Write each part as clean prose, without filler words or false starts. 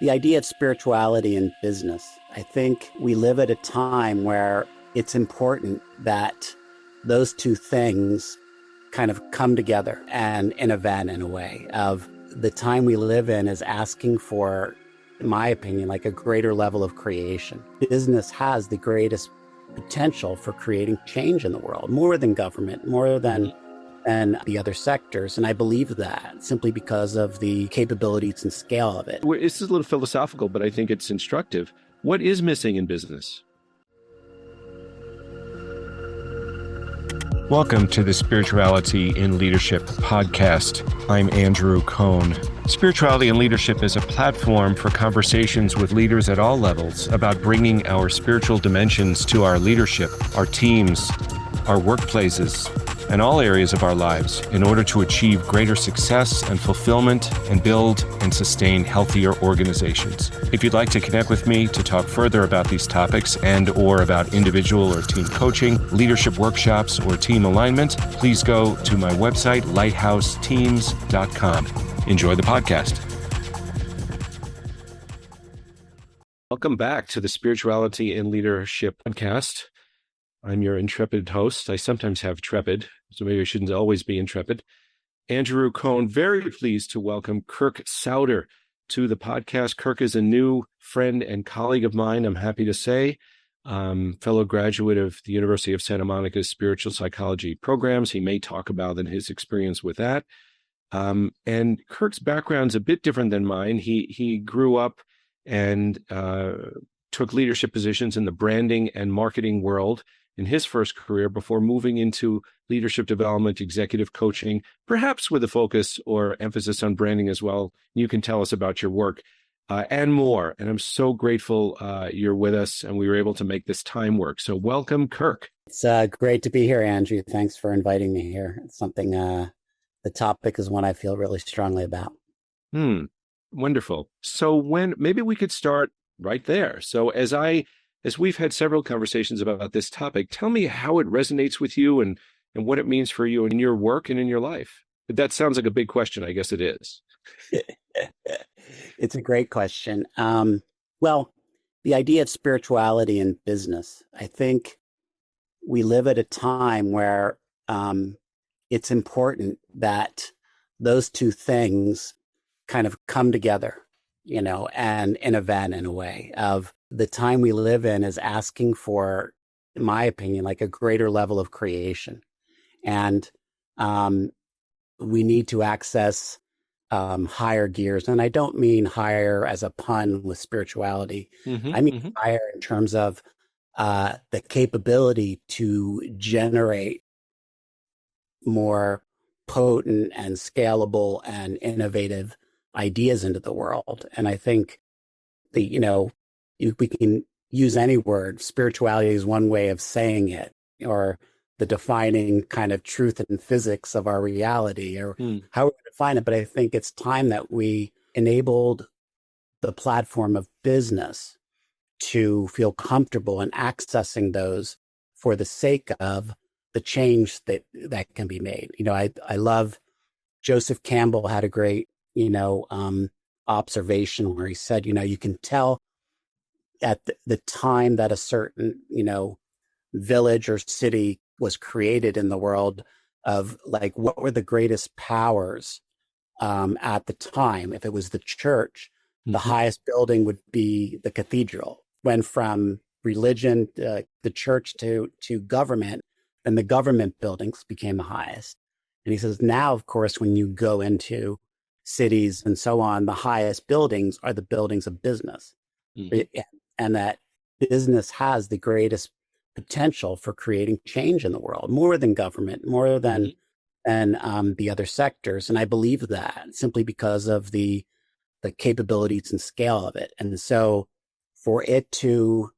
The idea of spirituality in business. I think we live at a time where it's important that those two things kind of come together and in a way of the time we live in is asking for, in my opinion, like a greater level of creation. Business has the greatest potential for creating change in the world, more than government, more than the other sectors. And I believe that simply because of the capabilities and scale of it. This is a little philosophical, but I think it's instructive. What is missing in business? Welcome to the Spirituality in Leadership podcast. I'm Andrew Cohn. Spirituality in Leadership is a platform for conversations with leaders at all levels about bringing our spiritual dimensions to our leadership, our teams, our workplaces, and all areas of our lives in order to achieve greater success and fulfillment and build and sustain healthier organizations. If you'd like to connect with me to talk further about these topics and or about individual or team coaching, leadership workshops, or team alignment, please go to my website, lighthouseteams.com. Enjoy the podcast. Welcome back to the Spirituality in Leadership podcast. I'm your intrepid host. I sometimes have trepid, so maybe I shouldn't always be intrepid. Andrew Cohn, very pleased to welcome Kirk Souder to the podcast. Kirk is a new friend and colleague of mine, I'm happy to say, fellow graduate of the University of Santa Monica's spiritual psychology programs. He may talk about his experience with that. And Kirk's background's a bit different than mine. He grew up and took leadership positions in the branding and marketing world in his first career before moving into leadership development, executive coaching, perhaps with a focus or emphasis on branding as well. You can tell us about your work and more. And I'm so grateful you're with us and we were able to make this time work. So welcome, Kirk. It's great to be here, Andrew. Thanks for inviting me here. It's something, the topic is one I feel really strongly about. Wonderful. So maybe we could start right there. So as we've had several conversations about this topic, tell me how it resonates with you and what it means for you in your work and in your life. That sounds like a big question. I guess it is. It's a great question. Well, the idea of spirituality in business, I think we live at a time where it's important that those two things kind of come together, and in a way of the time we live in is asking for, in my opinion, like a greater level of creation. And we need to access higher gears. And I don't mean higher as a pun with spirituality. I mean higher in terms of the capability to generate more potent and scalable and innovative ideas into the world. And I think we can use any word. Spirituality is one way of saying it, or the defining kind of truth and physics of our reality, or how we define it. But I think it's time that we enabled the platform of business to feel comfortable in accessing those for the sake of the change that can be made. I love Joseph Campbell had a great, observation where he said, you can tell at the time that a certain, village or city was created in the world of like, what were the greatest powers at the time? If it was the church, the highest building would be the cathedral. Went from religion, the church to government, and the government buildings became the highest. And he says, now, of course, when you go into cities and so on, the highest buildings are the buildings of business. And that business has the greatest potential for creating change in the world, more than government, more than the other sectors. And I believe that simply because of the capabilities and scale of it. And so for it to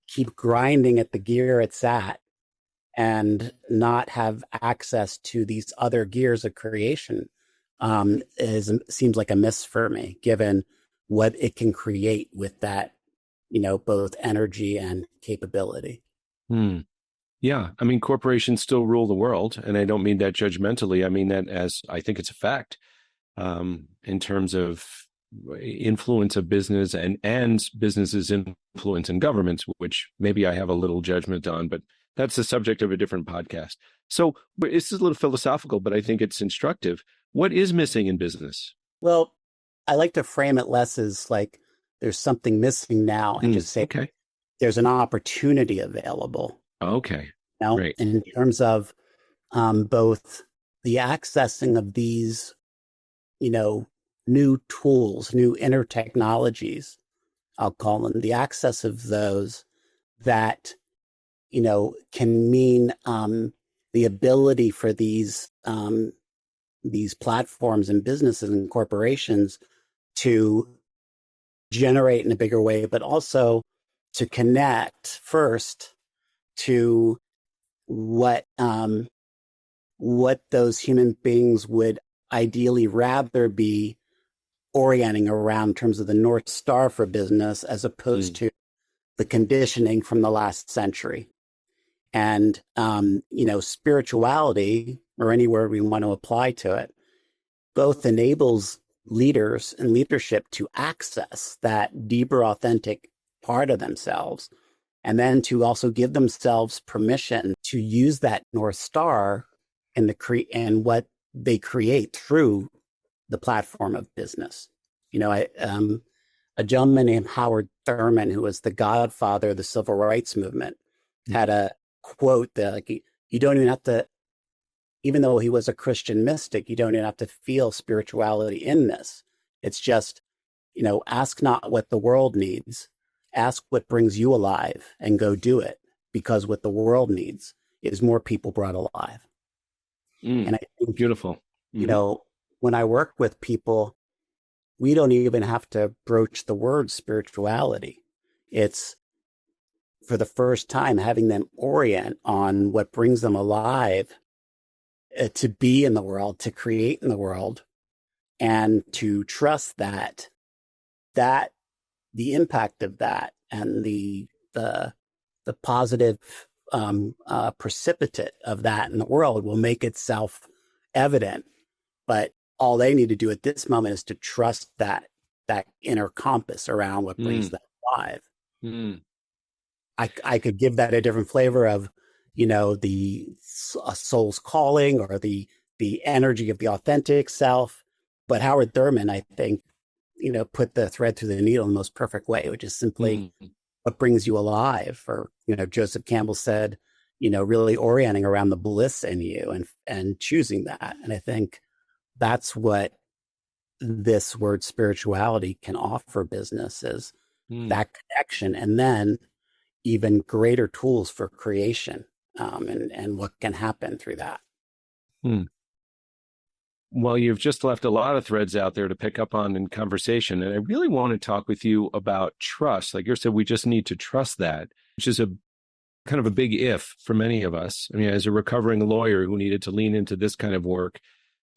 keep grinding at the gear it's at and not have access to these other gears of creation seems like a miss for me, given what it can create with that, both energy and capability. Yeah. I mean, corporations still rule the world. And I don't mean that judgmentally. I mean that as I think it's a fact in terms of influence of business and businesses' influence in governments, which maybe I have a little judgment on, but that's the subject of a different podcast. So this is a little philosophical, but I think it's instructive. What is missing in business? Well, I like to frame it less as like there's something missing now and just say Okay. there's an opportunity available. Okay. Now, Great. and in terms of both the accessing of these, new tools, new inner technologies, I'll call them, the access of those that, can mean the ability for these platforms and businesses and corporations to generate in a bigger way, but also to connect first to what those human beings would ideally rather be orienting around in terms of the North Star for business, as opposed to the conditioning from the last century. And, spirituality, or any word we want to apply to it, both enables leaders and leadership to access that deeper, authentic part of themselves, and then to also give themselves permission to use that North Star and and what they create through the platform of business. A gentleman named Howard Thurman, who was the godfather of the civil rights movement, had a quote that, like, you don't even have to, even though he was a Christian mystic, you don't even have to feel spirituality in this. It's just, ask not what the world needs, ask what brings you alive, and go do it, because what the world needs is more people brought alive. And I think, beautiful. When I work with people, we don't even have to broach the word spirituality. It's, for the first time, having them orient on what brings them alive, to be in the world, to create in the world, and to trust that the impact of that and the positive precipitate of that in the world will make itself evident. But all they need to do at this moment is to trust that inner compass around what brings them alive. I could give that a different flavor of, the soul's calling, or the energy of the authentic self. But Howard Thurman, I think, put the thread through the needle in the most perfect way, which is simply what brings you alive. Or, Joseph Campbell said, really orienting around the bliss in you and choosing that. And I think that's what this word spirituality can offer businesses, that connection, and then even greater tools for creation, and what can happen through that. Well, you've just left a lot of threads out there to pick up on in conversation. And I really want to talk with you about trust. Like you said, we just need to trust that, which is a kind of a big if for many of us. I mean, as a recovering lawyer who needed to lean into this kind of work,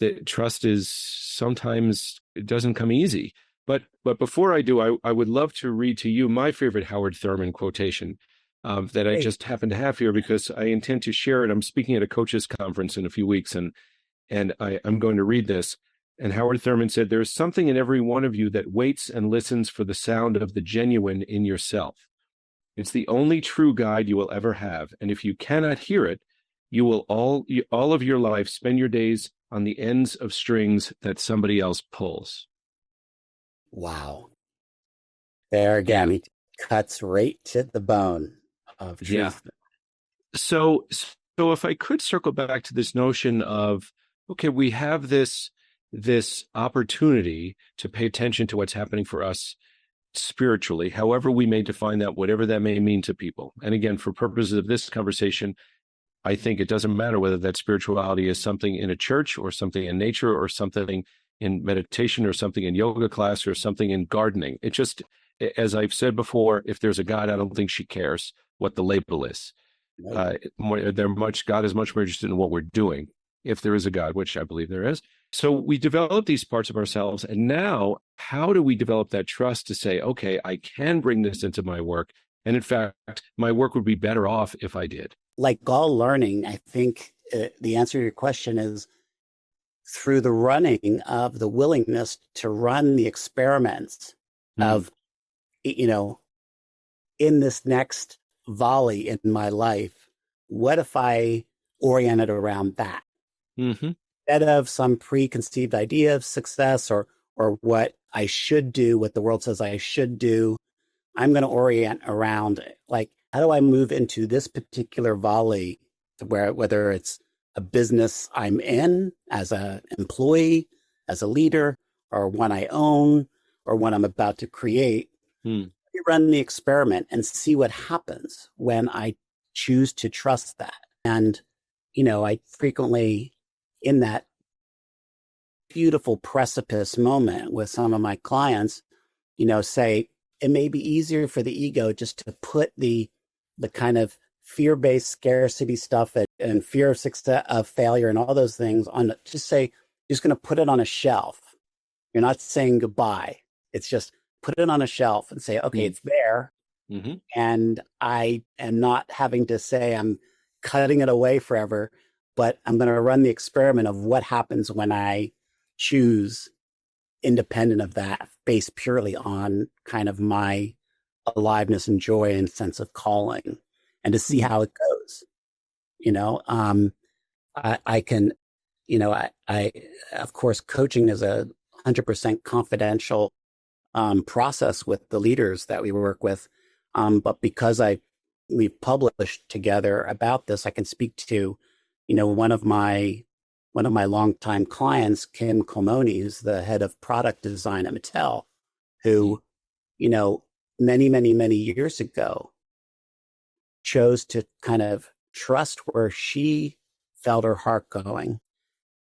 that trust is sometimes, it doesn't come easy. But before I do, I would love to read to you my favorite Howard Thurman quotation that I just happen to have here, because I intend to share it. I'm speaking at a coaches conference in a few weeks, and I'm going to read this. And Howard Thurman said, "There is something in every one of you that waits and listens for the sound of the genuine in yourself. It's the only true guide you will ever have. And if you cannot hear it, you will all of your life spend your days on the ends of strings that somebody else pulls." Wow. There again, he cuts right to the bone of truth. Yeah. So if I could circle back to this notion of, okay, we have this opportunity to pay attention to what's happening for us spiritually, however we may define that, whatever that may mean to people. And again, for purposes of this conversation, I think it doesn't matter whether that spirituality is something in a church, or something in nature, or something in meditation, or something in yoga class, or something in gardening. It just, as I've said before, if there's a God, I don't think she cares what the label is. God is much more interested in what we're doing, if there is a God, which I believe there is. So we develop these parts of ourselves. And now, how do we develop that trust to say, okay, I can bring this into my work? And in fact, my work would be better off if I did. Like all learning, I think the answer to your question is through the running of the willingness to run the experiments Mm. of, you know, in this next volley in my life, what if I oriented around that Mm-hmm. instead of some preconceived idea of success or what I should do, what the world says I should do? I'm going to orient around like, how do I move into this particular volley where whether it's a business I'm in as an employee, as a leader, or one I own, or one I'm about to create, Mm. run the experiment and see what happens when I choose to trust that. And, I frequently in that beautiful precipice moment with some of my clients, say it may be easier for the ego just to put the kind of fear-based scarcity stuff and fear of success, of failure, and all those things on. Just say you're just going to put it on a shelf. You're not saying goodbye. It's just put it on a shelf and say, okay, Mm. it's there, Mm-hmm. and I am not having to say I'm cutting it away forever, but I'm going to run the experiment of what happens when I choose independent of that, based purely on kind of my aliveness and joy and sense of calling, and to see how it goes. You know, I can, I of course, coaching is 100% confidential process with the leaders that we work with. But because we've published together about this, I can speak to, one of my longtime clients, Kim Colmoni, who's the head of product design at Mattel, who, many, many, many years ago chose to kind of trust where she felt her heart going.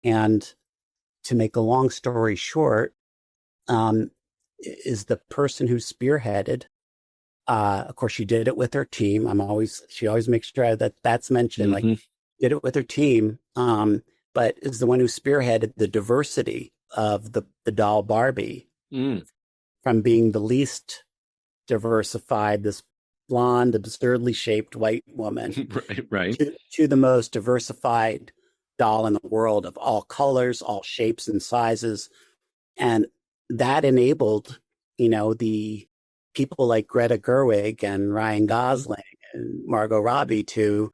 And to make a long story short, is the person who spearheaded. Of course, she did it with her team. She always makes sure that that's mentioned. Like, Mm-hmm. did it with her team, but is the one who spearheaded the diversity of the doll Barbie Mm. from being the least diversified, this blonde, absurdly shaped white woman, Right. Right. to the most diversified doll in the world of all colors, all shapes and sizes. And that enabled, the people like Greta Gerwig and Ryan Gosling and Margot Robbie to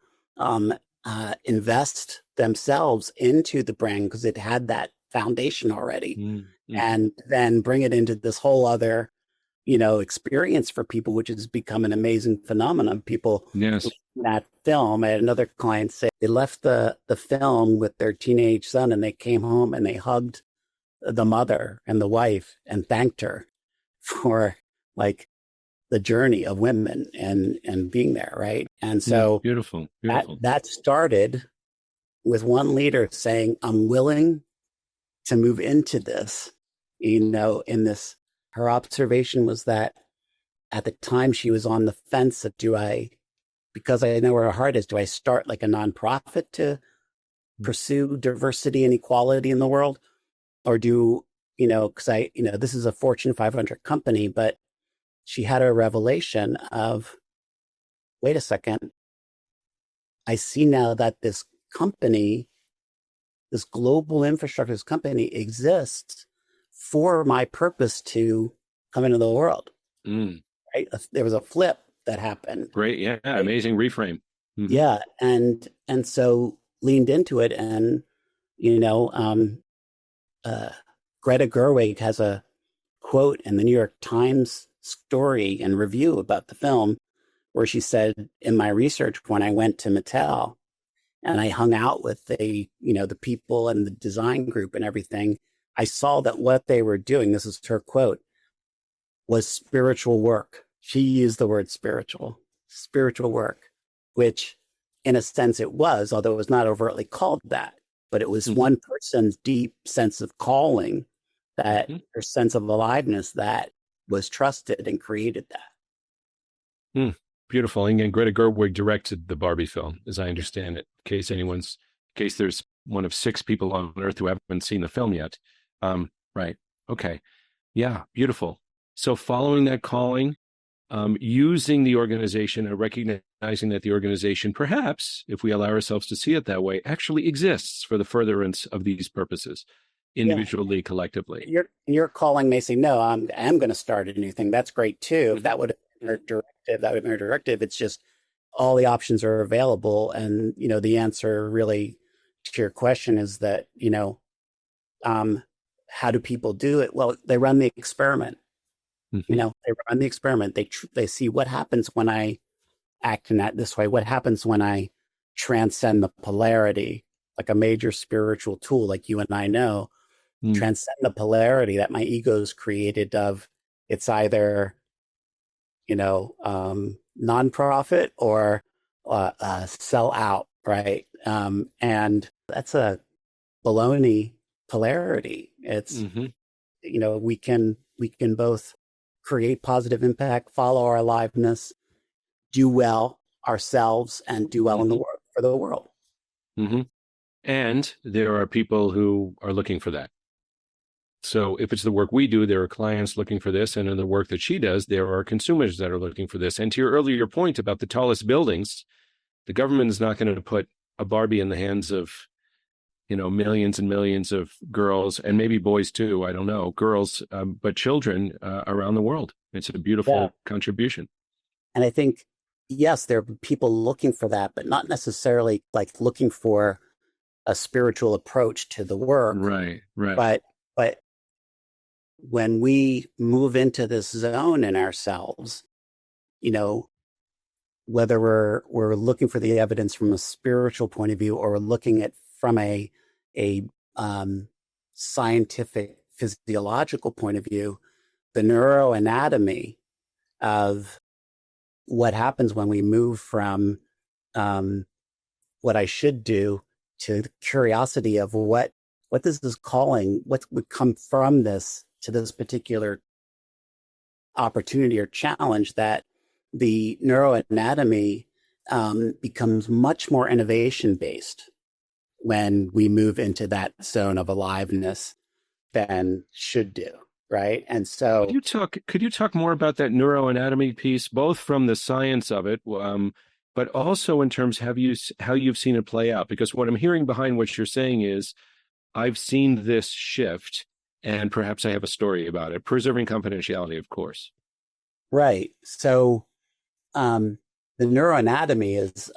invest themselves into the brand because it had that foundation already, Mm-hmm. and then bring it into this whole other, experience for people, which has become an amazing phenomenon. People Yes. that film. I had another client say they left the film with their teenage son and they came home and they hugged the mother and the wife and thanked her for like the journey of women and being there, right? And Mm. so Beautiful. that Beautiful. that started with one leader saying, I'm willing to move into this, in this. Her observation was that at the time she was on the fence of, because I know where her heart is, do I start like a nonprofit to pursue diversity and equality in the world? Or because this is a Fortune 500 company, but she had a revelation of, wait a second, I see now that this company, this global infrastructure, this company exists for my purpose to come into the world, Mm. right? There was a flip that happened. Great. Yeah. Right? Amazing reframe. Mm-hmm. Yeah. And so leaned into it. And, you know, um, uh, Greta Gerwig has a quote in the New York Times story and review about the film where she said, in my research, when I went to Mattel and I hung out with the people and the design group and everything, I saw that what they were doing, this is her quote, was spiritual work. She used the word spiritual work, which in a sense it was, although it was not overtly called that, but it was Mm-hmm. one person's deep sense of calling, that Mm-hmm. her sense of aliveness that was trusted and created that. Mm. Beautiful. And Greta Gerwig directed the Barbie film, as I understand it, in case there's one of 6 people on Earth who haven't seen the film yet. Right. Okay. Yeah. Beautiful. So following that calling, using the organization and recognizing that the organization, perhaps, if we allow ourselves to see it that way, actually exists for the furtherance of these purposes, Yeah. individually, collectively. You're calling me saying, no, I'm going to start a new thing. That's great too. If that would have been our directive, that would have been our directive. It's just all the options are available. And, the answer really to your question is that, how do people do it? Well, they run the experiment. Mm-hmm. They run the experiment. They see what happens when I act in that this way. What happens when I transcend the polarity, like a major spiritual tool, like you and I know, transcend the polarity that my ego's created of it's either, nonprofit or sell out, right? And that's a baloney polarity. It's, we can both create positive impact, follow our aliveness, do well ourselves, and do well in the world for the world. And there are people who are looking for that. So if it's the work we do, there are clients looking for this. And in the work that she does, there are consumers that are looking for this. And to your earlier point about the tallest buildings, the government is not going to put a Barbie in the hands of, millions and millions of girls and maybe boys too. I don't know, girls, but children around the world. It's a beautiful contribution. And I think, yes, there are people looking for that, but not necessarily like looking for a spiritual approach to the work. Right. But when we move into this zone in ourselves, whether we're looking for the evidence from a spiritual point of view or we're looking at from a scientific physiological point of view, the neuroanatomy of what happens when we move from what I should do to the curiosity of what this is calling, what would come from this to this particular opportunity or challenge, that the neuroanatomy becomes much more innovation based when we move into that zone of aliveness than should do. Right. And so could you talk more about that neuroanatomy piece, both from the science of it, but also in terms of how you've seen it play out? Because what I'm hearing behind what you're saying is I've seen this shift and perhaps I have a story about it, preserving confidentiality, of course. Right. So the neuroanatomy is,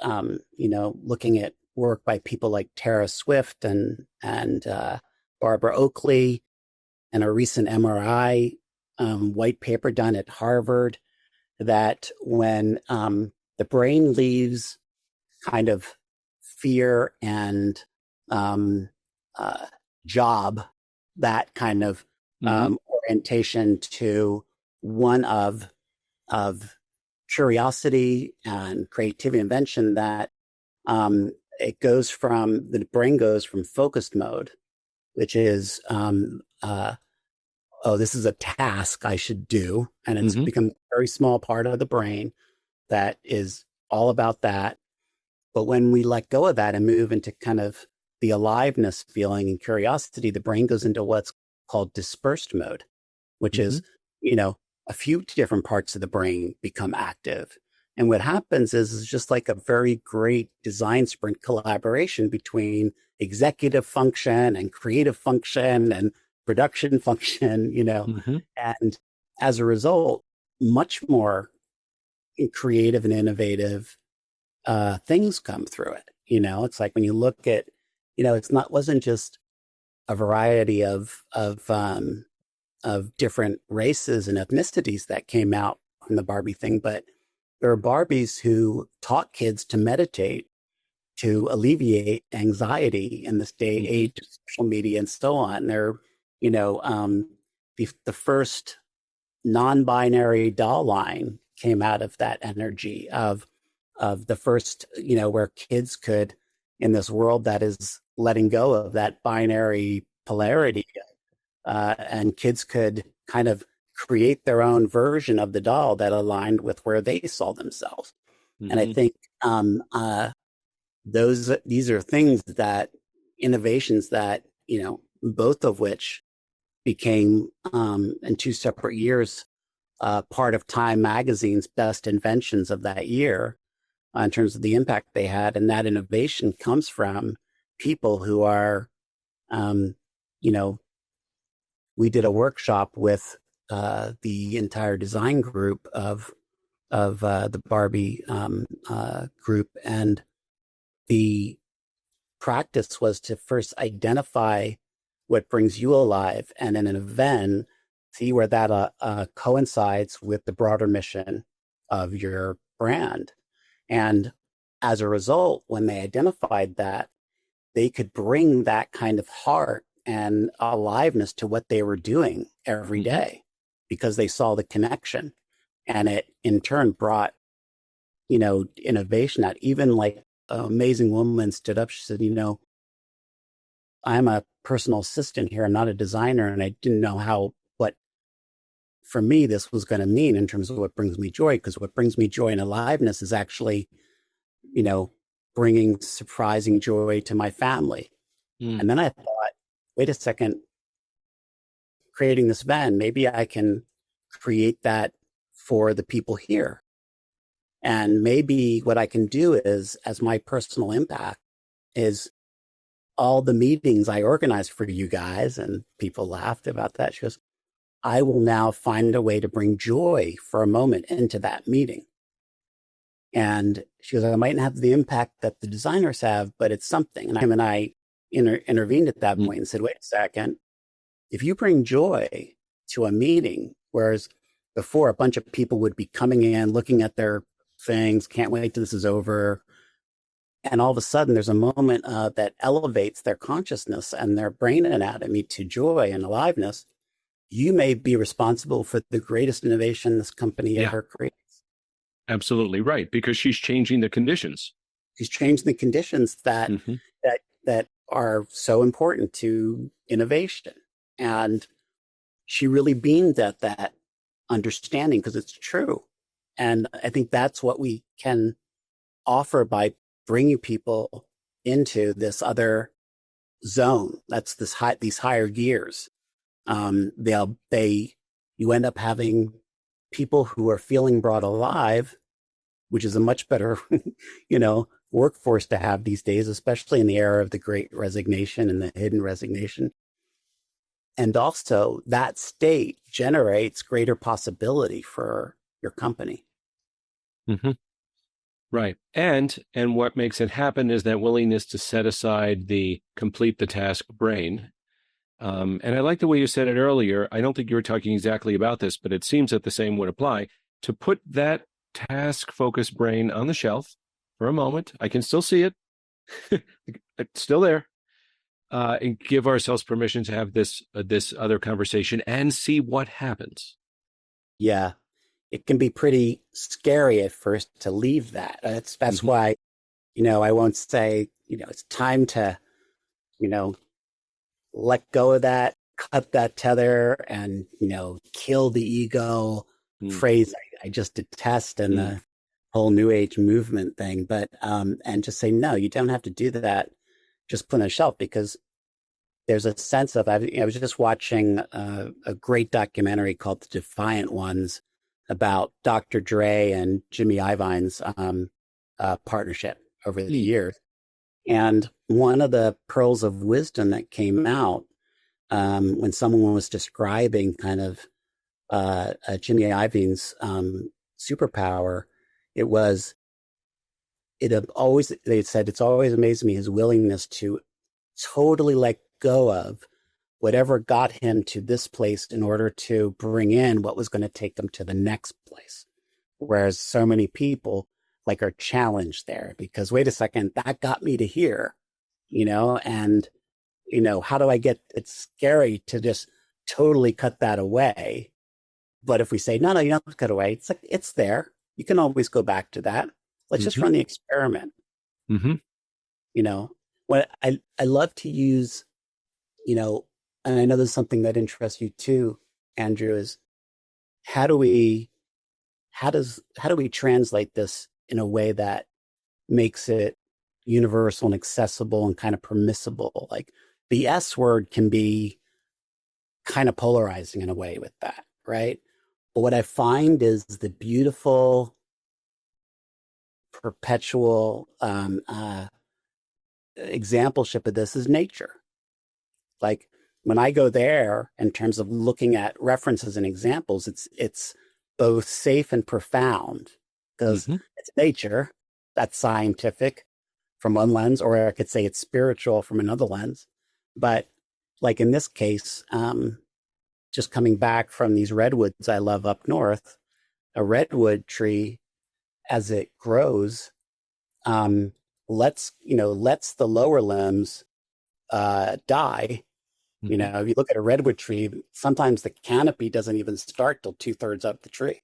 looking at work by people like Tara Swift and Barbara Oakley, and a recent MRI white paper done at Harvard, that when the brain leaves kind of fear and job, that kind of orientation, to one of curiosity and creativity, invention, that the brain goes from focused mode, which is this is a task I should do. And it's become a very small part of the brain that is all about that. But when we let go of that and move into kind of the aliveness feeling and curiosity, the brain goes into what's called dispersed mode, which is, a few different parts of the brain become active. And what happens is just like a very great design sprint collaboration between executive function and creative function and production function, and as a result, much more creative and innovative things come through it. It's like when you look at, wasn't just a variety of different races and ethnicities that came out from the Barbie thing, but there are Barbies who taught kids to meditate, to alleviate anxiety in this day age of social media and so on. They're, the first non-binary doll line came out of that energy of the first, where kids could, in this world that is letting go of that binary polarity, and kids could kind of create their own version of the doll that aligned with where they saw themselves. And I think these are things that, innovations that, both of which became in 2 separate years part of Time Magazine's best inventions of that year in terms of the impact they had. And that innovation comes from people who are, you know, we did a workshop with the entire design group of the Barbie group, and the practice was to first identify what brings you alive, and in an event, see where that coincides with the broader mission of your brand. And as a result, when they identified that, they could bring that kind of heart and aliveness to what they were doing every day because they saw the connection. And it in turn brought, innovation out. Even like an amazing woman stood up. She said, I'm a personal assistant here. I'm not a designer. And I didn't know what for me this was going to mean in terms of what brings me joy. Because what brings me joy and aliveness is actually, bringing surprising joy to my family. And then I thought, wait a second, creating this van, maybe I can create that for the people here. And maybe what I can do is, as my personal impact, is all the meetings I organized for you guys, and people laughed about that. She goes, I will now find a way to bring joy for a moment into that meeting. And she goes, I might not have the impact that the designers have, but it's something. And I intervened at that point and said, wait a second, if you bring joy to a meeting, whereas before a bunch of people would be coming in, looking at their things, can't wait till this is over. And all of a sudden there's a moment that elevates their consciousness and their brain anatomy to joy and aliveness. You may be responsible for the greatest innovation this company ever creates. Absolutely right, because she's changing the conditions. She's changing the conditions that that are so important to innovation. And she really beamed at that understanding because it's true. And I think that's what we can offer by bringing people into this other zone. That's these higher gears. You end up having people who are feeling brought alive, which is a much better, workforce to have these days, especially in the era of the Great Resignation and the hidden resignation. And also that state generates greater possibility for your company. Right. And what makes it happen is that willingness to set aside the complete the task brain. And I like the way you said it earlier. I don't think you were talking exactly about this, but it seems that the same would apply. To put that task-focused brain on the shelf for a moment, I can still see it. It's still there. And give ourselves permission to have this other conversation and see what happens. Yeah, it can be pretty scary at first to leave that. That's why, I won't say, it's time to, let go of that, cut that tether, and kill the ego phrase I just detest in the whole New Age movement thing. But and just say no, you don't have to do that. Just put on a shelf, because there's a sense of I was just watching a great documentary called The Defiant Ones about Dr. Dre and Jimmy Iovine's partnership over the years. And one of the pearls of wisdom that came out when someone was describing kind of Jimmy Iovine's superpower, they said it's always amazed me his willingness to totally let go of whatever got him to this place in order to bring in what was going to take them to the next place. Whereas so many people are challenged there because, wait a second, that got me to here, and, how do I it's scary to just totally cut that away. But if we say, no, you don't have to cut away, it's it's there. You can always go back to that. Let's just run the experiment. What I love to use, and I know there's something that interests you too, Andrew, is how do we translate this in a way that makes it universal and accessible and kind of permissible? Like the S word can be kind of polarizing in a way with that, right? But what I find is the beautiful, perpetual exampleship of this is nature. Like when I go there, in terms of looking at references and examples, it's both safe and profound because Hmm. it's nature, that's scientific from one lens, or I could say it's spiritual from another lens. But like in this case, just coming back from these redwoods I love up north, a redwood tree as it grows, lets the lower limbs die. Hmm. If you look at a redwood tree, sometimes the canopy doesn't even start till two-thirds up the tree.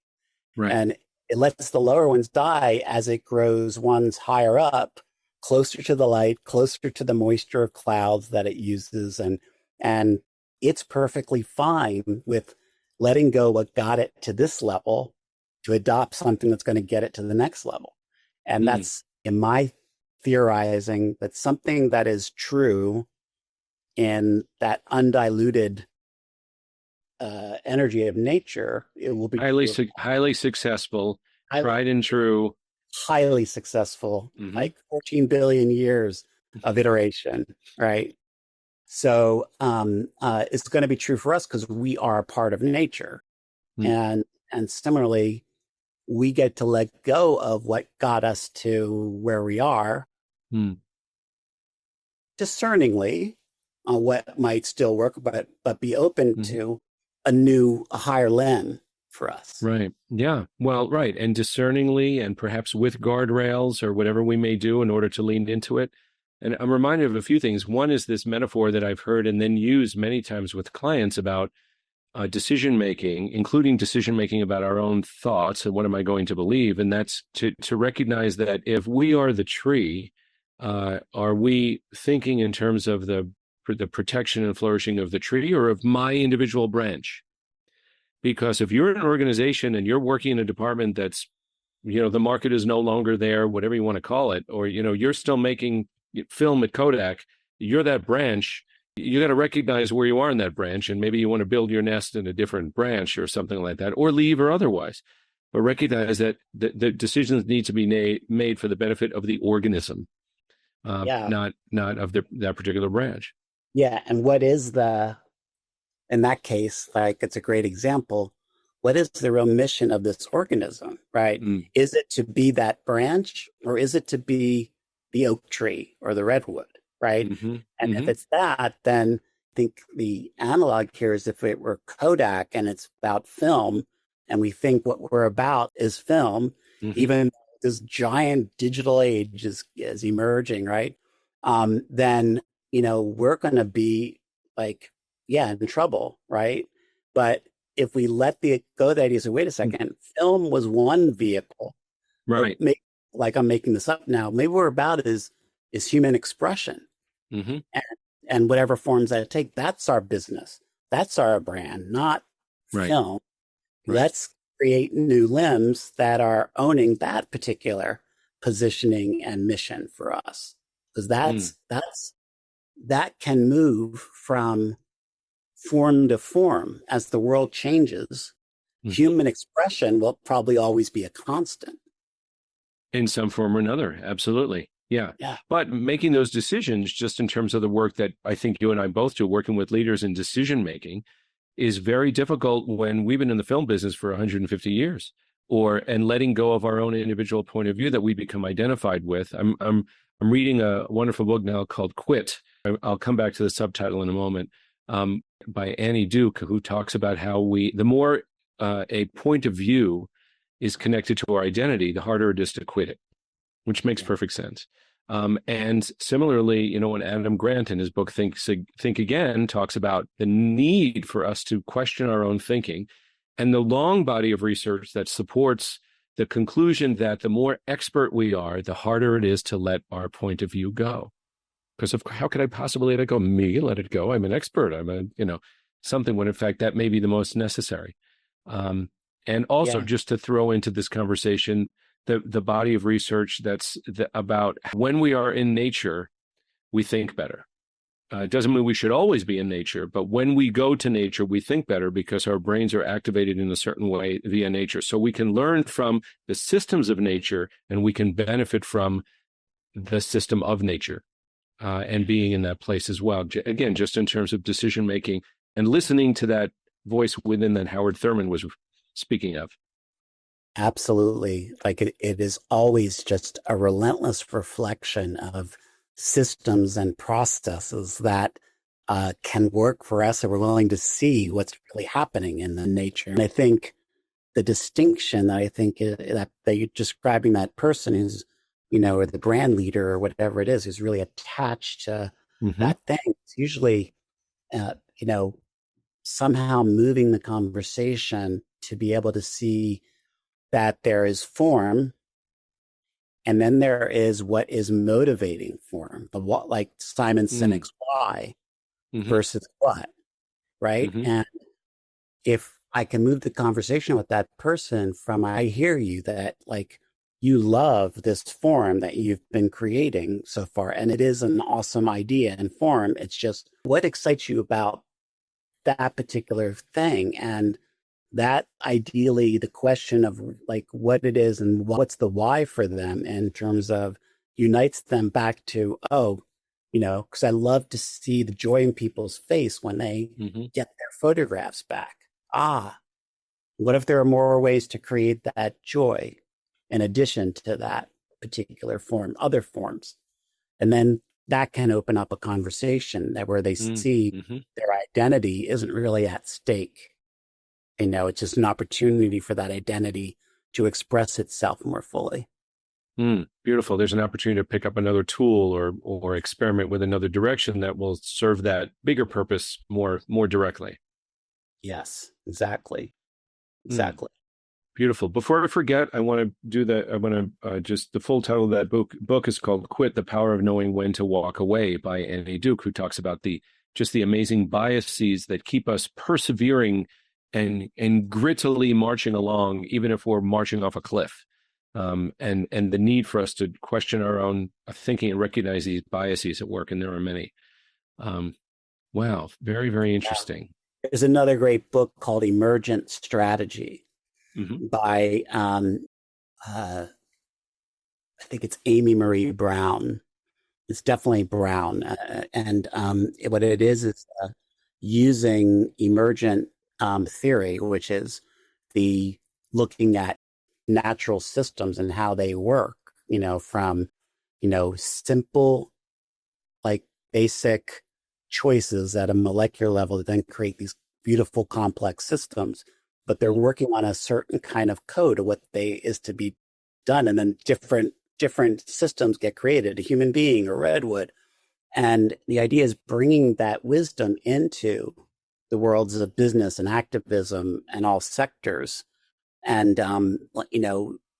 Right. And it lets the lower ones die as it grows ones higher up, closer to the light, closer to the moisture of clouds that it uses. And it's perfectly fine with letting go what got it to this level to adopt something that's going to get it to the next level. And Mm. that's in my theorizing that something that is true in that undiluted energy of nature, it will be Highly, true of highly successful, highly, tried and true. highly successful, Hmm. like 14 billion years of iteration, right? So it's going to be true for us because we are a part of nature. Mm. And similarly, we get to let go of what got us to where we are Mm. discerningly on what might still work, but be open Hmm. to a higher lens for us. Right. Yeah. Well, right. And discerningly and perhaps with guardrails or whatever we may do in order to lean into it. And I'm reminded of a few things. One is this metaphor that I've heard and then used many times with clients about decision making, including decision making about our own thoughts and what am I going to believe. And that's to recognize that if we are the tree, are we thinking in terms of the protection and flourishing of the tree or of my individual branch? Because if you're an organization and you're working in a department that's, the market is no longer there, whatever you want to call it, or, you're still making film at Kodak, you're that branch. You got to recognize where you are in that branch, and maybe you want to build your nest in a different branch or something like that, or leave or otherwise. But recognize that the decisions need to be made for the benefit of the organism, Yeah. not of that particular branch. Yeah. And in that case, like it's a great example. What is the real mission of this organism, right? Mm. Is it to be that branch or is it to be the oak tree or the redwood, right? Hmm. And if Hmm. it's that, then I think the analog here is if it were Kodak and it's about film and we think what we're about is film, Hmm. even this giant digital age is emerging, right? Then, we're going to be like, yeah, in trouble, right? But if we let the go that idea, say, wait a second, film was one vehicle, or Right. like I'm making this up now. Maybe what we're about is human expression Hmm. and, and whatever forms that take. That's our business. That's our brand, not Right. film. Right. Let's create new limbs that are owning that particular positioning and mission for us, because Mm. that can move from form to form as the world changes. Hmm. Human expression will probably always be a constant. In some form or another. Absolutely. Yeah. Yeah. But making those decisions, just in terms of the work that I think you and I both do, working with leaders in decision making, is very difficult when we've been in the film business for 150 years, and letting go of our own individual point of view that we become identified with. I'm reading a wonderful book now called Quit. I'll come back to the subtitle in a moment. By Annie Duke, who talks about how the more a point of view is connected to our identity, the harder it is to quit it, which makes Yeah. perfect sense. And similarly, when Adam Grant in his book Think Again talks about the need for us to question our own thinking, and the long body of research that supports the conclusion that the more expert we are, the harder it is to let our point of view go. Because how could I possibly let it go? Me, let it go. I'm an expert. Something when in fact that may be the most necessary. Um, and also Yeah. just to throw into this conversation, the body of research that's about when we are in nature, we think better. It doesn't mean we should always be in nature, but when we go to nature, we think better because our brains are activated in a certain way via nature. So we can learn from the systems of nature and we can benefit from the system of nature and being in that place as well. Again, just in terms of decision making and listening to that voice within that Howard Thurman was speaking of. Absolutely. Like it is always just a relentless reflection of systems and processes that can work for us, and we're willing to see what's really happening in the nature. And I think the distinction that I think that you're describing, that person who's, or the brand leader or whatever it is, who's really attached to that thing. It's usually, somehow moving the conversation to be able to see that there is form, and then there is what is motivating form, the what, like Simon Sinek's why versus what, right? And if I can move the conversation with that person from, I hear you, that like you love this form that you've been creating so far, and it is an awesome idea and form. It's just what excites you about that particular thing. And that ideally the question of like what it is and what's the why for them in terms of unites them back to, because I love to see the joy in people's face when they get their photographs back. What if there are more ways to create that joy in addition to that particular form, other forms? And then that can open up a conversation that where they see their identity isn't really at stake. It's just an opportunity for that identity to express itself more fully. Beautiful. There's an opportunity to pick up another tool or experiment with another direction that will serve that bigger purpose more directly. Yes, exactly. Beautiful. Before I forget, I want to do that. I want to just the full title of that book is called "Quit: The Power of Knowing When to Walk Away" by Annie Duke, who talks about the amazing biases that keep us persevering and grittily marching along, even if we're marching off a cliff. And the need for us to question our own thinking and recognize these biases at work, and there are many. Wow, very, very interesting. There's another great book called Emergent Strategy by, I think it's Amy Marie Brown. It's definitely Brown. And what it is using emergent theory, which is the looking at natural systems and how they work, from, simple, like basic choices at a molecular level that then create these beautiful complex systems, but they're working on a certain kind of code of what is to be done. And then different systems get created, a human being, a redwood. And the idea is bringing that wisdom into the worlds of business and activism and all sectors. And,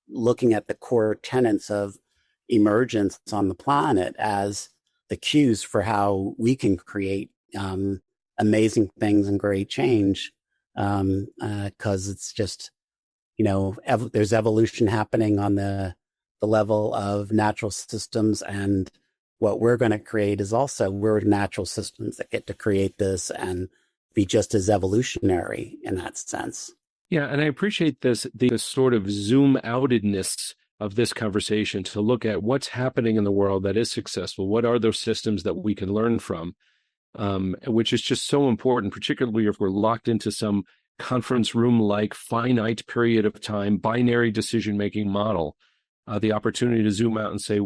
looking at the core tenets of emergence on the planet as the cues for how we can create amazing things and great change. Because it's just, there's evolution happening on the level of natural systems, and what we're going to create is also, we're natural systems that get to create this and be just as evolutionary in that sense. Yeah, and I appreciate the sort of zoom outedness of this conversation to look at what's happening in the world that is successful. What are those systems that we can learn from, which is just so important, particularly if we're locked into some conference room-like finite period of time, binary decision-making model. The opportunity to zoom out and say,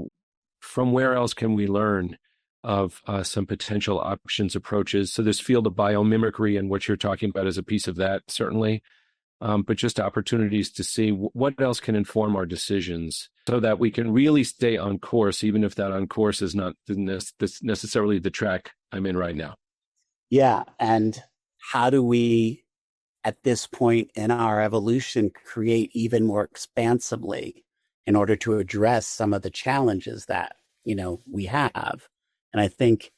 from where else can we learn of some potential options, approaches? So this field of biomimicry and what you're talking about is a piece of that, certainly. But just opportunities to see what else can inform our decisions so that we can really stay on course, even if that on course is not necessarily the track I'm in right now. Yeah. And how do we, at this point in our evolution, create even more expansively in order to address some of the challenges that, we have? And I think,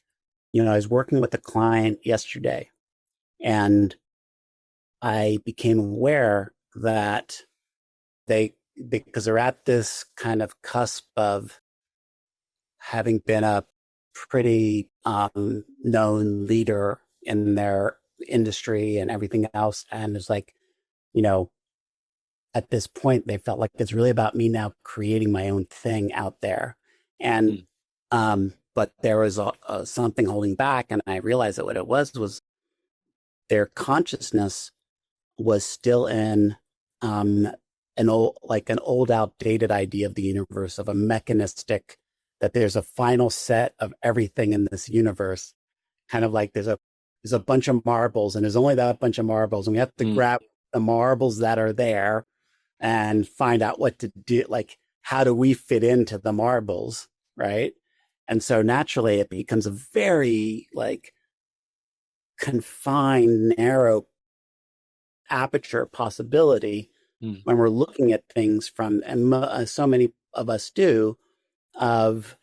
I was working with a client yesterday, and I became aware that because they're at this kind of cusp of having been a pretty known leader in their industry and everything else. And it's like, you know, at this point, they felt like it's really about me now creating my own thing out there. And, Mm. but there was something holding back. And I realized that what it was their consciousness was still in an old outdated idea of the universe, of a mechanistic, that there's a final set of everything in this universe, kind of like there's a bunch of marbles and there's only that bunch of marbles, and we have to Mm. grab the marbles that are there and find out what to do, like how do we fit into the marbles, right? And so naturally it becomes a very like confined, narrow aperture possibility Mm. when we're looking at things from, and so many of us do, of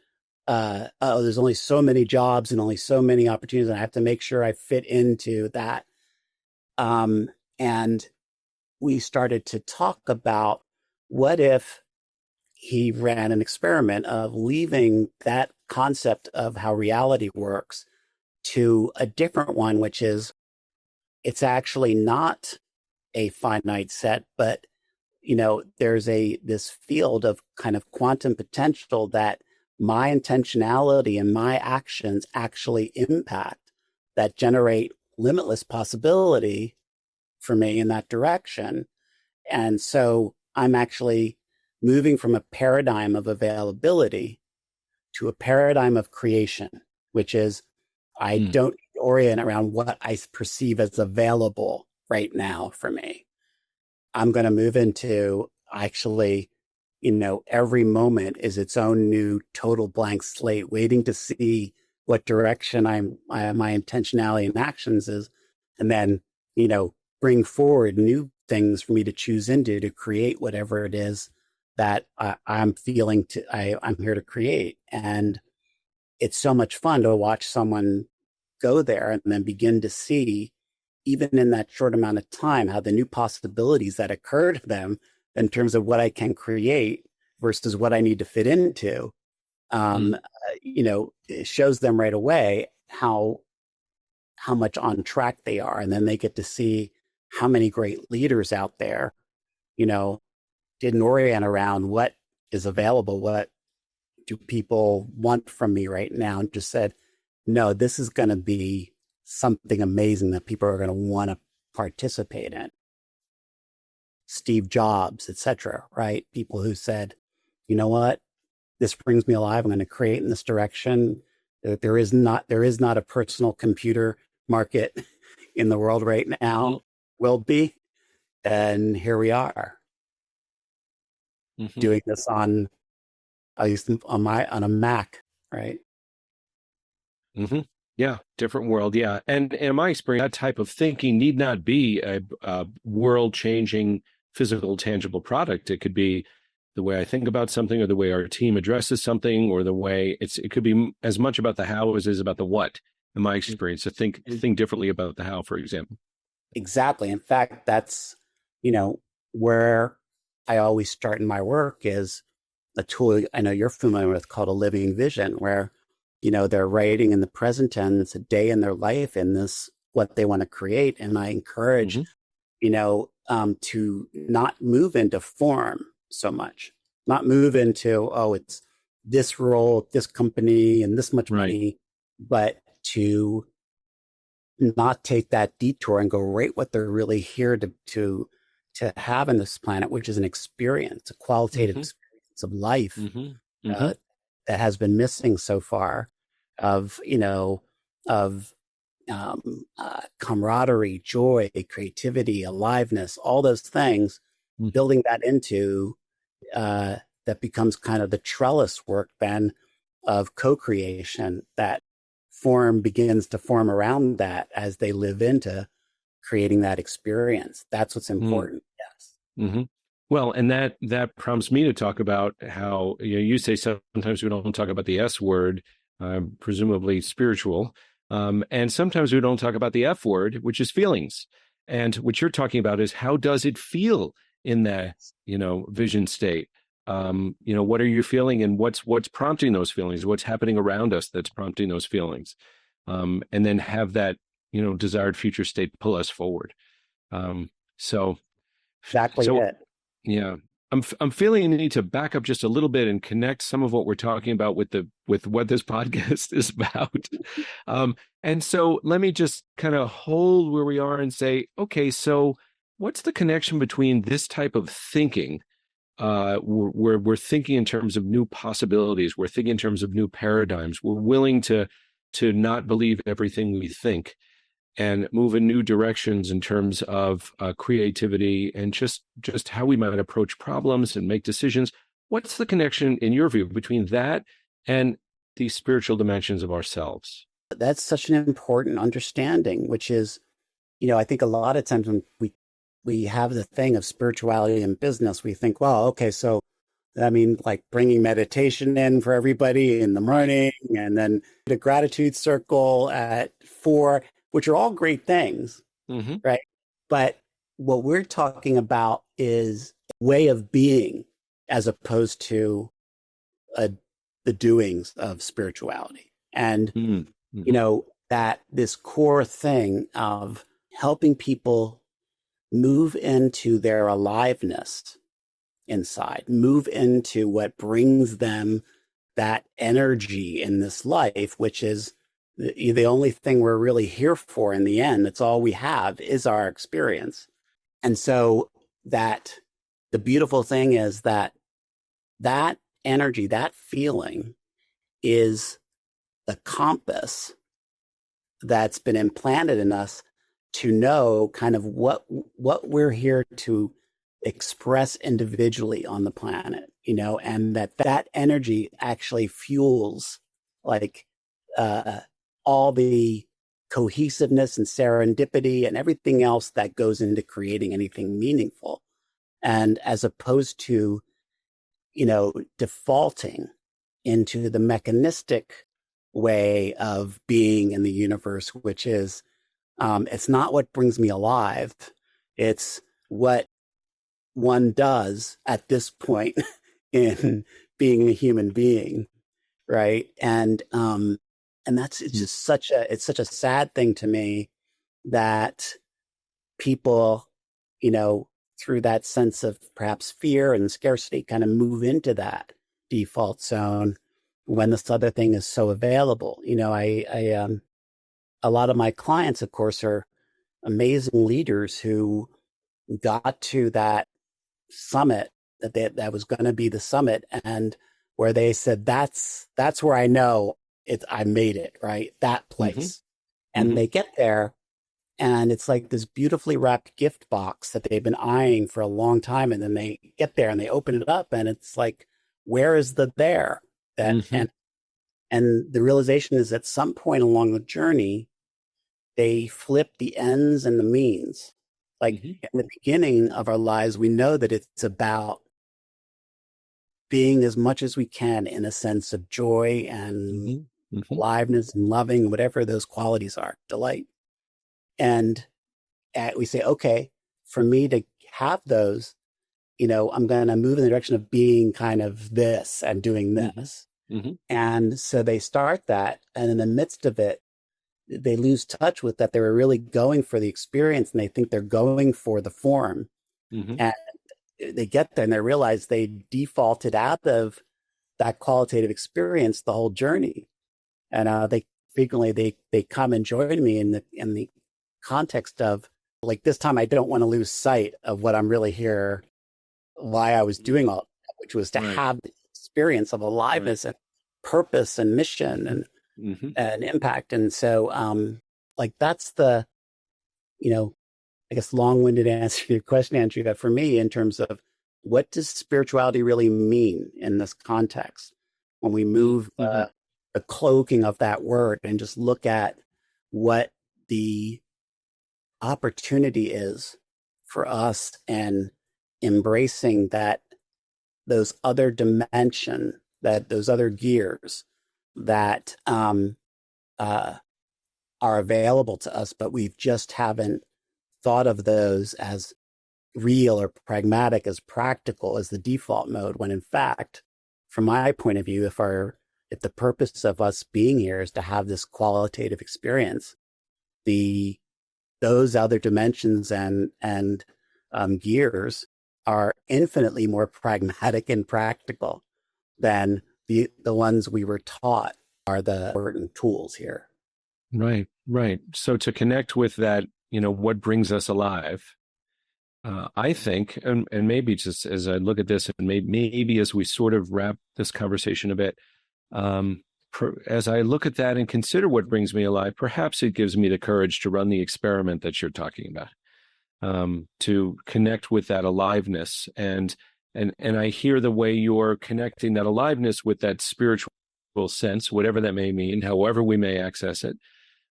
oh, there's only so many jobs and only so many opportunities, and I have to make sure I fit into that. And we started to talk about, what if he ran an experiment of leaving that concept of how reality works to a different one, which is it's actually not a finite set, but there's this field of kind of quantum potential that my intentionality and my actions actually impact, that generate limitless possibility for me in that direction. And so I'm actually moving from a paradigm of availability to a paradigm of creation, which is I Mm. don't orient around what I perceive as available right now for me. I'm going to move into actually, every moment is its own new total blank slate, waiting to see what direction my intentionality and actions is, and then, bring forward new things for me to choose into to create whatever it is that I'm feeling I'm here to create. And it's so much fun to watch someone go there and then begin to see, even in that short amount of time, how the new possibilities that occur to them in terms of what I can create versus what I need to fit into, Mm. it shows them right away how much on track they are. And then they get to see how many great leaders out there, didn't orient around what is available, what do people want from me right now, and just said, no, this is going to be something amazing that people are going to want to participate in. Steve Jobs, etc., right? People who said, you know what, this brings me alive. I'm going to create in this direction. There is not a personal computer market in the world right Mm-hmm. now. Will be, and here we are Mm-hmm. doing this on a Mac, right? Mm-hmm. Yeah, different world. Yeah, and in my experience, that type of thinking need not be a world-changing physical, tangible product. It could be the way I think about something, or the way our team addresses something, or the way it could be as much about the how as it is about the what. In my experience, to think differently about the how, for example. Exactly. In fact, that's, where I always start in my work is a tool I know you're familiar with called a living vision, where, they're writing in the present tense a day in their life in this, what they want to create. And I encourage, Mm-hmm. to not move into form so much, not move into, oh, it's this role, this company, and this much Right. money, but to not take that detour and go right what they're really here to have in this planet, which is an experience, a qualitative Mm-hmm. experience of life, Mm-hmm. Mm-hmm. uh, that has been missing so far, of of camaraderie, joy, creativity, aliveness, all those things, building that into, that becomes kind of the trellis work then of co-creation, that form begins to form around that as they live into creating that experience. That's what's Mm-hmm. important. Yes. Mm-hmm. Well, and that prompts me to talk about how you say sometimes we don't talk about the S word, presumably spiritual, and sometimes we don't talk about the F word, which is feelings. And what you're talking about is, how does it feel in that vision state? What are you feeling, and what's prompting those feelings? What's happening around us that's prompting those feelings? And then have that, desired future state pull us forward. Um, so, Exactly so it. yeah, I'm feeling the need to back up just a little bit and connect some of what we're talking about with what this podcast is about. And so let me just kind of hold where we are and say, okay, so what's the connection between this type of thinking? We're thinking in terms of new possibilities. We're thinking in terms of new paradigms. We're willing to not believe everything we think and move in new directions in terms of creativity and just how we might approach problems and make decisions. What's the connection, in your view, between that and the spiritual dimensions of ourselves? That's such an important understanding, which is, I think a lot of times when we have the thing of spirituality in business, we think, well, okay, so I mean, like bringing meditation in for everybody in the morning, and then the gratitude circle at 4, which are all great things, Mm-hmm. right? But what we're talking about is a way of being as opposed to a, the doings of spirituality. And, Mm-hmm. that this core thing of helping people move into their aliveness inside, move into what brings them that energy in this life, which is the only thing we're really here for in the end. That's all we have is our experience. And so that the beautiful thing is that energy, that feeling is the compass that's been implanted in us to know kind of what we're here to express individually on the planet, and that energy actually fuels like all the cohesiveness and serendipity and everything else that goes into creating anything meaningful. And as opposed to, defaulting into the mechanistic way of being in the universe, which is, it's not what brings me alive. It's what one does at this point in being a human being, right? And that's it's just such a sad thing to me that people, through that sense of perhaps fear and scarcity, kind of move into that default zone when this other thing is so available. A lot of my clients, of course, are amazing leaders who got to that summit that was going to be the summit, and where they said that's where I know I made it, right, that place. Mm-hmm. And they get there, and it's like this beautifully wrapped gift box that they've been eyeing for a long time, and then they get there and they open it up, and it's like, where is the there that Mm-hmm. and the realization is at some point along the journey they flip the ends and the means. Like Mm-hmm. in the beginning of our lives, we know that it's about being as much as we can in a sense of joy and Mm-hmm. Mm-hmm. aliveness and loving, whatever those qualities are, delight. And we say, okay, for me to have those, I'm going to move in the direction of being kind of this and doing this. Mm-hmm. And so they start that. And in the midst of it, they lose touch with that they were really going for the experience, and they think they're going for the form. Mm-hmm. And they get there and they realize they defaulted out of that qualitative experience the whole journey. And they frequently they come and join me in the context of, like, this time I don't want to lose sight of what I'm really here, why I was doing all that, which was to Right. have the experience of aliveness and purpose and mission and Mm-hmm. impact. And so like that's the, I guess, long-winded answer to your question, Andrew, that for me, in terms of what does spirituality really mean in this context, when we move Mm-hmm. the cloaking of that word and just look at what the opportunity is for us and embracing that, those other dimension, that those other gears that uh, are available to us, but we just haven't thought of those as real or pragmatic as practical as the default mode, when in fact, from my point of view, if the purpose of us being here is to have this qualitative experience, those other dimensions and gears are infinitely more pragmatic and practical than the ones we were taught are the important tools here. Right, right. So to connect with that, what brings us alive, I think, and maybe just as I look at this, and maybe as we sort of wrap this conversation a bit, as I look at that and consider what brings me alive, perhaps it gives me the courage to run the experiment that you're talking about, to connect with that aliveness. And I hear the way you're connecting that aliveness with that spiritual sense, whatever that may mean, however we may access it,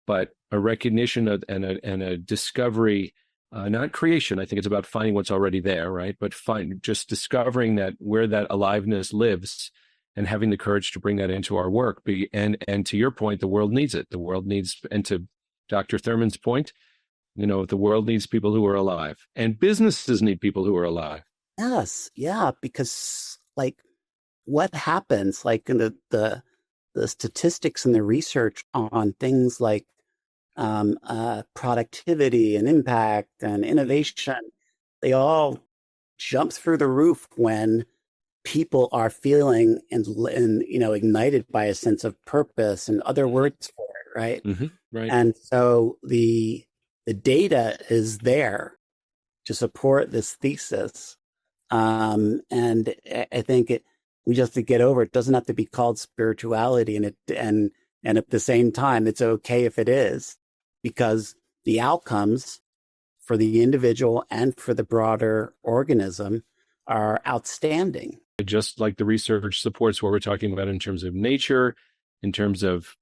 but a recognition of, and a discovery, not creation. I think it's about finding what's already there, right? But just discovering that where that aliveness lives and having the courage to bring that into our work. And to your point, the world needs it. The world needs, and to Dr. Thurman's point, the world needs people who are alive, and businesses need people who are alive. Yes, yeah, because like what happens, like in the statistics and the research on things like productivity and impact and innovation, they all jump through the roof when people are feeling and ignited by a sense of purpose and other words for it, right? Mm-hmm, right. And so the data is there to support this thesis, and I think we just have to get over it. It doesn't have to be called spirituality, and at the same time, it's okay if it is, because the outcomes for the individual and for the broader organism are outstanding. Just like the research supports what we're talking about in terms of nature, in terms of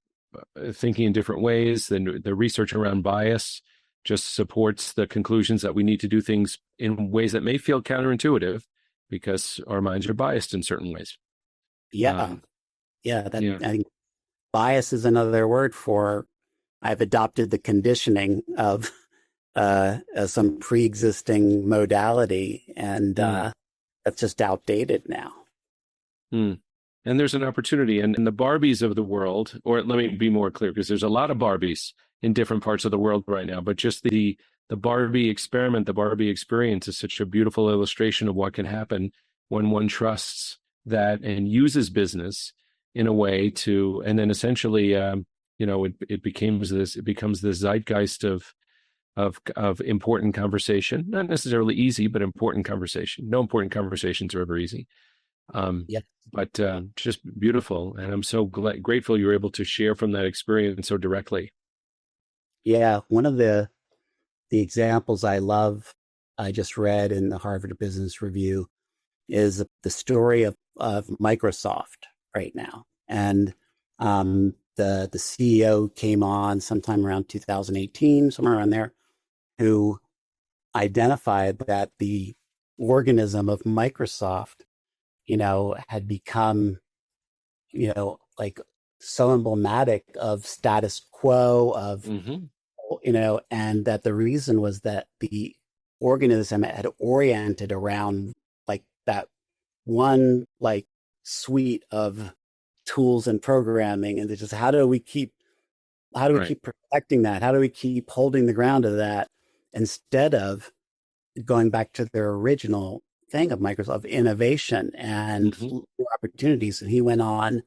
thinking in different ways, then the research around bias just supports the conclusions that we need to do things in ways that may feel counterintuitive because our minds are biased in certain ways. Yeah. I think bias is another word for, I've adopted the conditioning of some pre-existing modality, and that's just outdated now. And there's an opportunity, and the Barbies of the world, or let me be more clear, because there's a lot of Barbies in different parts of the world right now, but just the Barbie experiment, the Barbie experience is such a beautiful illustration of what can happen when one trusts that and uses business in a way to, and then essentially, it becomes this zeitgeist of important conversation, not necessarily easy, but important conversation. No important conversations are ever easy. But just beautiful. And I'm so grateful you were able to share from that experience so directly. Yeah. One of the examples I love, I just read in the Harvard Business Review, is the story of Microsoft right now. And the CEO came on sometime around 2018, somewhere around there, who identified that the organism of Microsoft, had become, like so emblematic of status quo, of, and that the reason was that the organism had oriented around like that one like suite of tools and programming, and it's just how do we keep protecting that? How do we keep holding the ground of that instead of going back to their original thing of Microsoft innovation and opportunities? And he went on,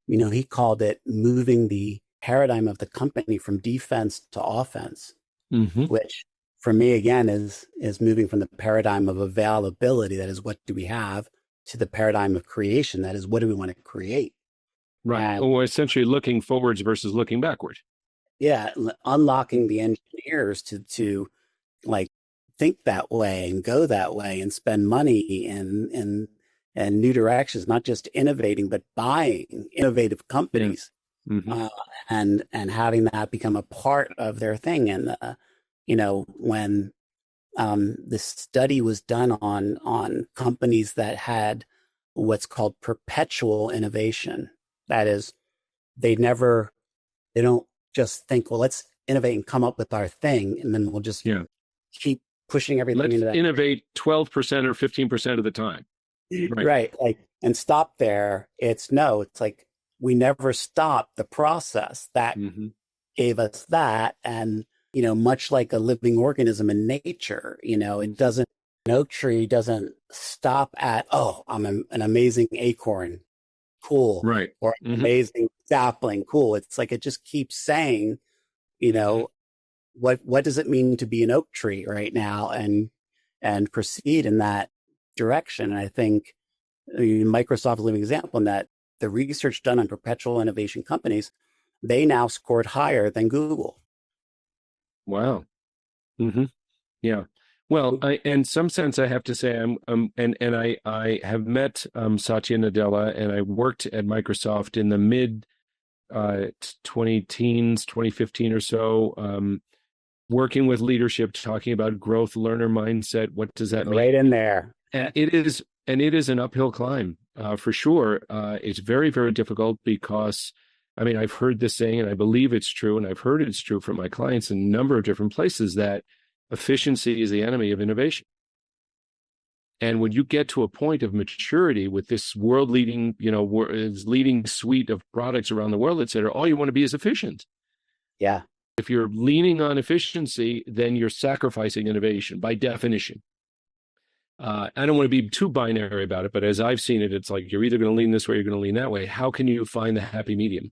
he called it moving the paradigm of the company from defense to offense, which for me, again, is moving from the paradigm of availability, that is, what do we have, to the paradigm of creation, that is, what do we want to create? Right. Or essentially looking forwards versus looking backward. Yeah. Unlocking the engineers to like think that way and go that way and spend money in new directions, not just innovating, but buying innovative companies, and having that become a part of their thing. And, when this study was done on companies that had what's called perpetual innovation, that is, they don't just think, well, let's innovate and come up with our thing, and then we'll just keep pushing everything Let's into that. innovate 12% or 15% of the time. Right. Right. Like, and stop there. It's like we never stop the process that Mm-hmm. gave us that. And, much like a living organism in nature, it doesn't, an oak tree doesn't stop at, oh, I'm an amazing acorn. Cool. Right. Or Mm-hmm. amazing sapling. Cool. It's like, it just keeps saying, what does it mean to be an oak tree right now, and proceed in that direction. And I think Microsoft is a living example in that the research done on perpetual innovation companies, they now scored higher than Google. Wow. Mm-hmm. Yeah. Well, in some sense, I have to say, I have met Satya Nadella, and I worked at Microsoft in the mid 2010s, 2015 or so, working with leadership, talking about growth, learner mindset. What does that mean? Right in there. And it is an uphill climb for sure. It's very, very difficult because, I mean, I've heard this saying, and I believe it's true, and I've heard it's true from my clients in a number of different places, that efficiency is the enemy of innovation. And when you get to a point of maturity with this world-leading, leading suite of products around the world, et cetera, all you want to be is efficient. Yeah. If you're leaning on efficiency, then you're sacrificing innovation by definition. I don't want to be too binary about it, but as I've seen it, it's like you're either going to lean this way or you're going to lean that way. How can you find the happy medium?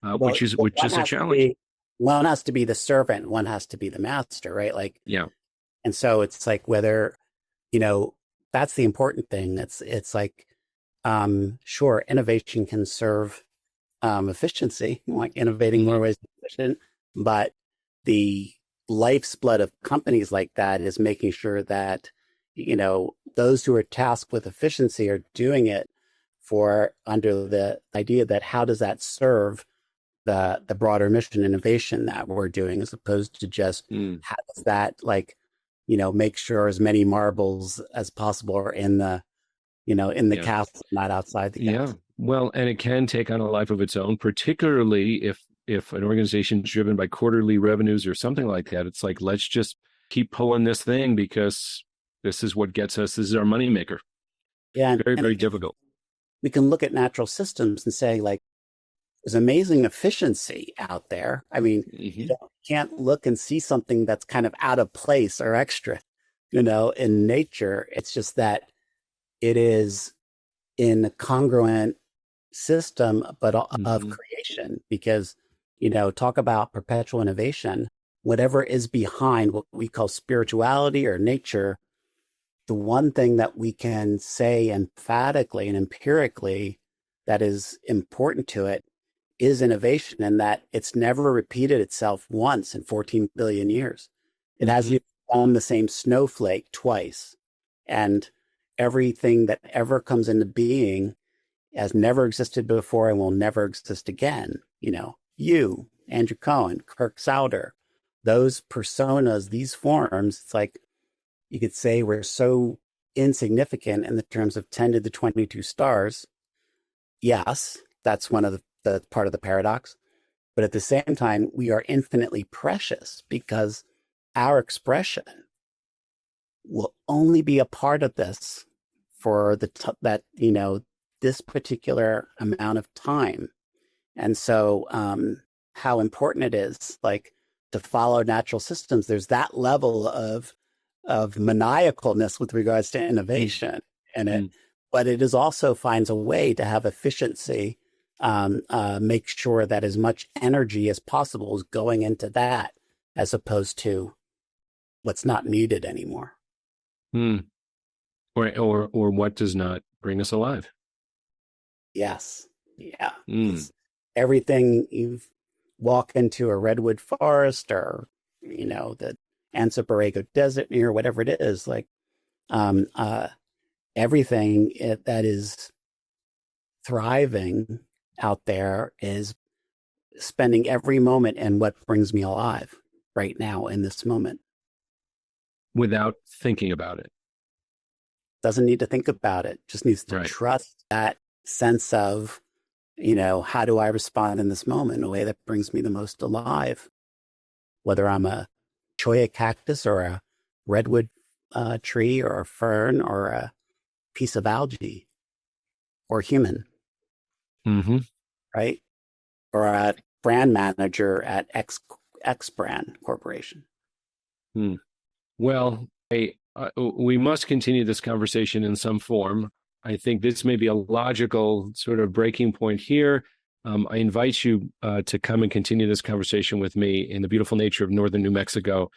Which is a challenge. One has to be the servant, one has to be the master, right? Like, yeah. And so it's like whether, that's the important thing. It's like, sure, innovation can serve efficiency, like innovating more ways to be efficient, but the life's blood of companies like that is making sure that, those who are tasked with efficiency are doing it under the idea that how does that serve the broader mission innovation that we're doing, as opposed to just how does that make sure as many marbles as possible are in the castle, not outside the castle. Yeah. Well, and it can take on a life of its own, particularly if an organization is driven by quarterly revenues or something like that. It's like, let's just keep pulling this thing because this is what gets us. This is our moneymaker. Yeah. Very, very difficult. We can look at natural systems and say, like, there's amazing efficiency out there. I mean, you can't look and see something that's kind of out of place or extra, in nature. It's just that it is in a congruent system, but of creation, because, talk about perpetual innovation, whatever is behind what we call spirituality or nature, the one thing that we can say emphatically and empirically that is important to it is innovation, and that it's never repeated itself once in 14 billion years. It hasn't become the same snowflake twice. And everything that ever comes into being has never existed before and will never exist again. You, Andrew Cohn, Kirk Souder, those personas, these forms, it's like you could say we're so insignificant in the terms of 10 to the 22 stars. Yes, that's one of the part of the paradox. But at the same time, we are infinitely precious because our expression will only be a part of this for this particular amount of time. And so how important it is, like, to follow natural systems. There's that level of maniacalness with regards to innovation in it, but it is also finds a way to have efficiency, make sure that as much energy as possible is going into that, as opposed to what's not needed anymore. Or what does not bring us alive. Yes. Yeah. Everything you walk into a redwood forest or, the Anza Borrego Desert or whatever it is, like everything that is thriving out there is spending every moment in what brings me alive right now in this moment. Without thinking about it. Doesn't need to think about it. Just needs to trust that sense of, how do I respond in this moment in a way that brings me the most alive? Whether I'm a cholla cactus or a redwood tree or a fern or a piece of algae or human, Mm-hmm. right? Or a brand manager at X brand corporation. Well, we must continue this conversation in some form. I think this may be a logical sort of breaking point here. I invite you to come and continue this conversation with me in the beautiful nature of northern New Mexico,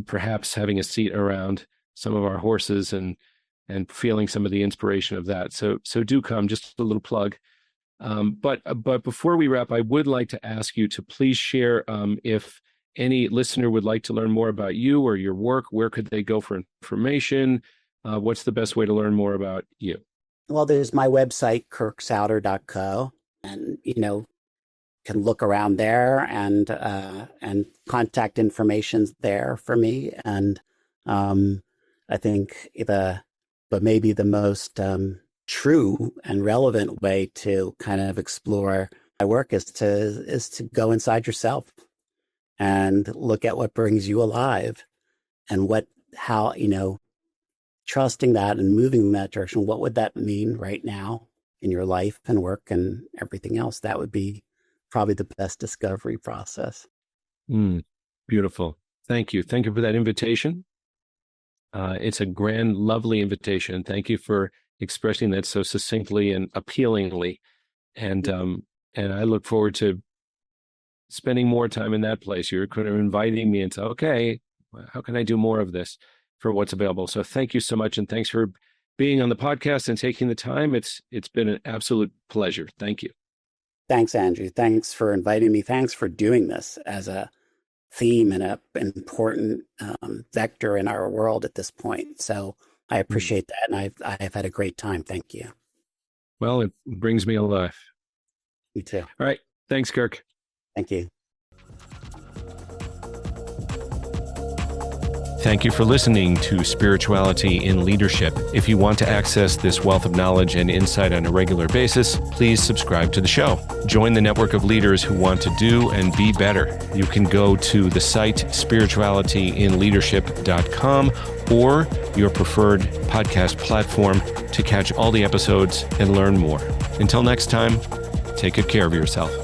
perhaps having a seat around some of our horses and feeling some of the inspiration of that. So do come, just a little plug. But before we wrap, I would like to ask you to please share if any listener would like to learn more about you or your work, where could they go for information? What's the best way to learn more about you? Well, there's my website, kirksouder.co, and can look around there and contact information's there for me. And I think but maybe the most true and relevant way to kind of explore my work is to go inside yourself and look at what brings you alive and how trusting that and moving in that direction. What would that mean right now in your life and work and everything else? That would be probably the best discovery process. Beautiful. Thank you. Thank you for that invitation. It's a grand, lovely invitation. Thank you for expressing that so succinctly and appealingly. And I look forward to spending more time in that place. You're kind of inviting me into, okay, how can I do more of this for what's available? So thank you so much. And thanks for being on the podcast and taking the time. It's been an absolute pleasure. Thank you. Thanks, Andrew. Thanks for inviting me. Thanks for doing this as a theme and an important vector in our world at this point. So I appreciate that. And I've had a great time. Thank you. Well, it brings me alive. You too. All right. Thanks, Kirk. Thank you. Thank you for listening to Spirituality in Leadership. If you want to access this wealth of knowledge and insight on a regular basis, please subscribe to the show. Join the network of leaders who want to do and be better. You can go to the site spiritualityinleadership.com or your preferred podcast platform to catch all the episodes and learn more. Until next time, take good care of yourself.